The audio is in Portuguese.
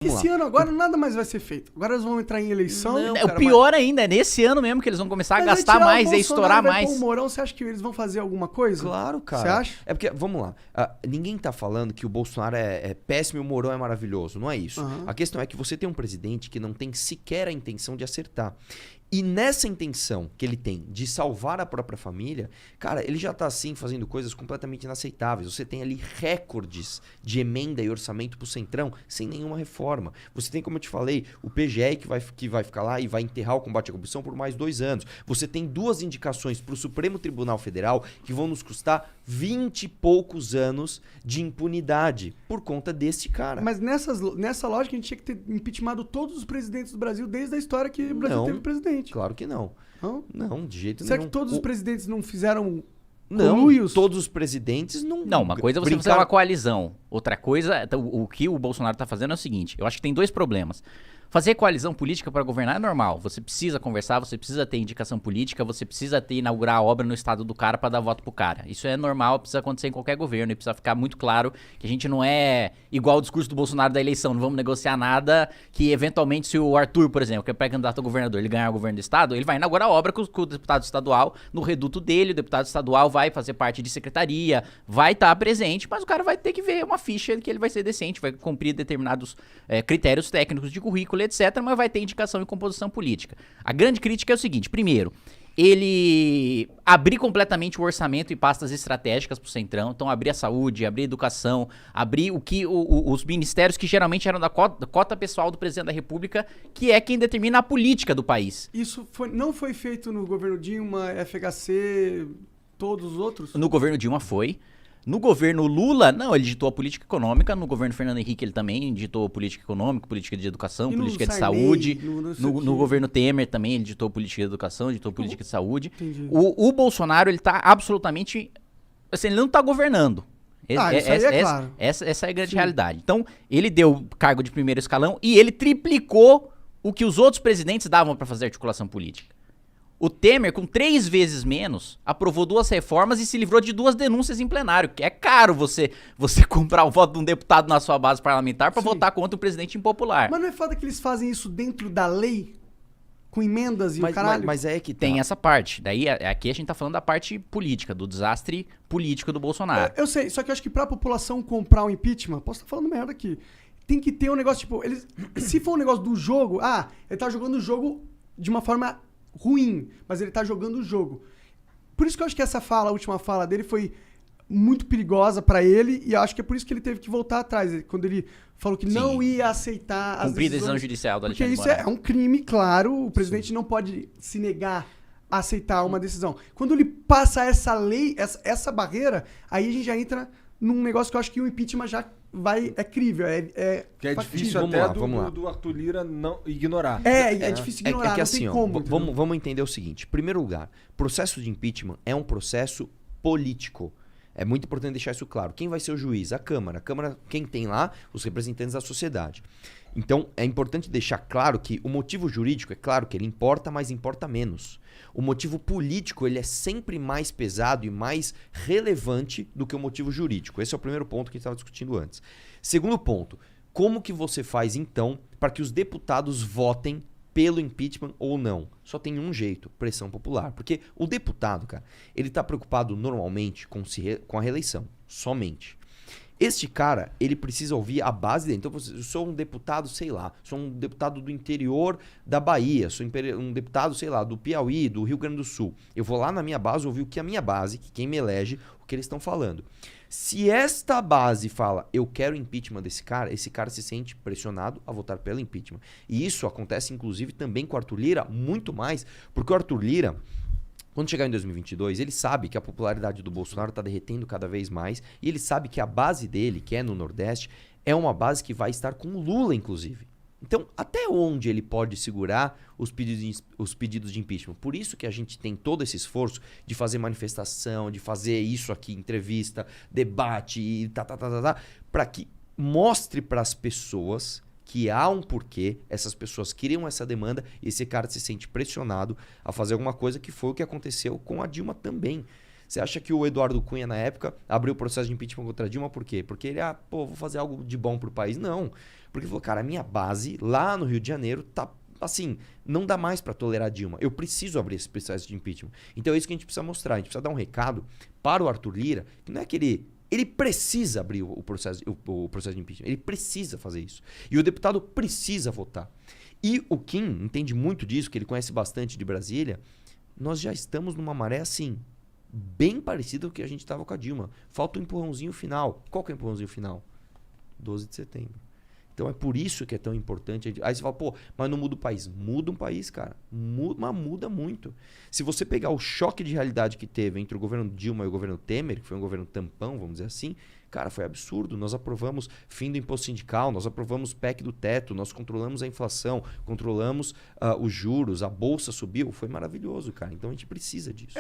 Esse ano agora nada mais vai ser feito. Agora eles vão entrar em eleição. Não, o pior ainda, é nesse ano mesmo que eles vão começar a gastar mais, a estourar mais. O Mourão, você acha que eles vão fazer alguma coisa? Claro, cara. Você acha? É porque, vamos lá, ninguém tá falando que o Bolsonaro é péssimo e o Mourão é maravilhoso, não é isso. A questão é que você tem um presidente que não tem sequer a intenção de acertar. E nessa intenção que ele tem de salvar a própria família, cara, ele já tá assim fazendo coisas completamente inaceitáveis. Você tem ali recordes de emenda e orçamento pro Centrão sem nenhuma reforma. Você tem, como eu te falei, o PGR que vai ficar lá e vai enterrar o combate à corrupção por mais 2 anos. Você tem 2 indicações pro Supremo Tribunal Federal que vão nos custar 20 e poucos anos de impunidade por conta desse cara. Mas nessa lógica a gente tinha que ter impeachmentado todos os presidentes do Brasil desde a história que o Brasil teve presidente. Claro que não. Não? Não, de jeito Será nenhum. que todos os presidentes não fizeram Não, todos os presidentes não... Não, uma coisa é você fazer uma coalizão. Outra coisa, o que o Bolsonaro tá fazendo é o seguinte, eu acho que tem 2 problemas. Fazer coalizão política para governar é normal. Você precisa conversar, você precisa ter indicação política, você precisa inaugurar a obra no estado do cara para dar voto pro cara. Isso é normal, precisa acontecer em qualquer governo e precisa ficar muito claro que a gente não é igual o discurso do Bolsonaro da eleição, não vamos negociar nada que eventualmente se o Arthur, por exemplo, que é pré-candidato a governador, ele ganhar o governo do estado, ele vai inaugurar a obra com o deputado estadual no reduto dele, o deputado estadual vai fazer parte de secretaria, vai estar presente, mas o cara vai ter que ver uma ficha que ele vai ser decente, vai cumprir determinados critérios técnicos de currículo, etc., mas vai ter indicação e composição política. A grande crítica é o seguinte, primeiro, ele abrir completamente o orçamento e pastas estratégicas pro Centrão, então abrir a saúde, abrir a educação, abrir os ministérios que geralmente eram da cota pessoal do presidente da República, que é quem determina a política do país. Isso não foi feito no governo Dilma, FHC, todos os outros? No governo Dilma foi. No governo Lula, não, ele ditou a política econômica. No governo Fernando Henrique, ele também ditou política econômica, política de educação, política de saúde. No governo Temer também, ele ditou política de educação, ditou política de saúde. O Bolsonaro, ele tá absolutamente... Assim, ele não tá governando. Isso aí é claro. Essa é a grande realidade. Então, ele deu cargo de primeiro escalão e ele triplicou o que os outros presidentes davam para fazer articulação política. O Temer, com 3 vezes menos, aprovou 2 reformas e se livrou de 2 denúncias em plenário. Que é caro você comprar o voto de um deputado na sua base parlamentar pra votar contra um presidente impopular. Mas não é foda que eles fazem isso dentro da lei? Com emendas e o caralho? Mas é que tem essa parte. Daí, aqui a gente tá falando da parte política, do desastre político do Bolsonaro. Eu sei, só que eu acho que pra população comprar o impeachment, posso estar falando merda aqui, tem que ter um negócio, tipo, se for um negócio do jogo, ele tá jogando o jogo de uma forma ruim, mas ele tá jogando o jogo. Por isso que eu acho que a última fala dele foi muito perigosa pra ele, e eu acho que é por isso que ele teve que voltar atrás, quando ele falou que não ia aceitar as cumprir a decisão judicial do Alexandre Moraes. Porque isso é um crime, claro, o presidente não pode se negar a aceitar uma decisão. Quando ele passa essa lei, essa barreira, aí a gente já entra num negócio que eu acho que o impeachment já é crível, que é difícil do Arthur Lira não ignorar. É difícil ignorar, que não assim, tem como. Vamos entender o seguinte. Em primeiro lugar, processo de impeachment é um processo político. É muito importante deixar isso claro. Quem vai ser o juiz? A Câmara. A Câmara, quem tem lá? Os representantes da sociedade. Então, é importante deixar claro que o motivo jurídico, é claro que ele importa, mas importa menos. O motivo político, ele é sempre mais pesado e mais relevante do que o motivo jurídico. Esse é o primeiro ponto que a gente estava discutindo antes. Segundo ponto, como que você faz, então, para que os deputados votem pelo impeachment ou não? Só tem um jeito, pressão popular. Porque o deputado, cara, ele está preocupado normalmente com a reeleição, somente. Este cara, ele precisa ouvir a base dele. Então, eu sou um deputado, sei lá, sou um deputado do interior da Bahia, sou um deputado, sei lá, do Piauí, do Rio Grande do Sul. Eu vou lá na minha base ouvir o que a minha base, que quem me elege, o que eles estão falando. Se esta base fala, eu quero impeachment desse cara, esse cara se sente pressionado a votar pelo impeachment. E isso acontece, inclusive, também com o Arthur Lira, muito mais, porque o Arthur Lira, quando chegar em 2022, ele sabe que a popularidade do Bolsonaro está derretendo cada vez mais e ele sabe que a base dele, que é no Nordeste, é uma base que vai estar com o Lula, inclusive. Então, até onde ele pode segurar os pedidos de impeachment? Por isso que a gente tem todo esse esforço de fazer manifestação, de fazer isso aqui, entrevista, debate e para que mostre para as pessoas que há um porquê, essas pessoas criam essa demanda e esse cara se sente pressionado a fazer alguma coisa, que foi o que aconteceu com a Dilma também. Você acha que o Eduardo Cunha, na época, abriu o processo de impeachment contra a Dilma por quê? Porque ele, vou fazer algo de bom pro país? Não. Porque ele falou, cara, a minha base lá no Rio de Janeiro tá assim, não dá mais para tolerar a Dilma. Eu preciso abrir esse processo de impeachment. Então é isso que a gente precisa mostrar. A gente precisa dar um recado para o Arthur Lira, que não é que ele precisa abrir o processo de impeachment. Ele precisa fazer isso. E o deputado precisa votar. E o Kim entende muito disso, que ele conhece bastante de Brasília. Nós já estamos numa maré assim, bem parecida com o que a gente estava com a Dilma. Falta um empurrãozinho final. Qual que é o empurrãozinho final? 12 de setembro. Então é por isso que é tão importante. Aí você fala, mas não muda o país. Muda um país, cara. Mas muda muito. Se você pegar o choque de realidade que teve entre o governo Dilma e o governo Temer, que foi um governo tampão, vamos dizer assim, cara, foi absurdo. Nós aprovamos fim do imposto sindical, nós aprovamos PEC do teto, nós controlamos a inflação, controlamos os juros, a bolsa subiu. Foi maravilhoso, cara. Então a gente precisa disso.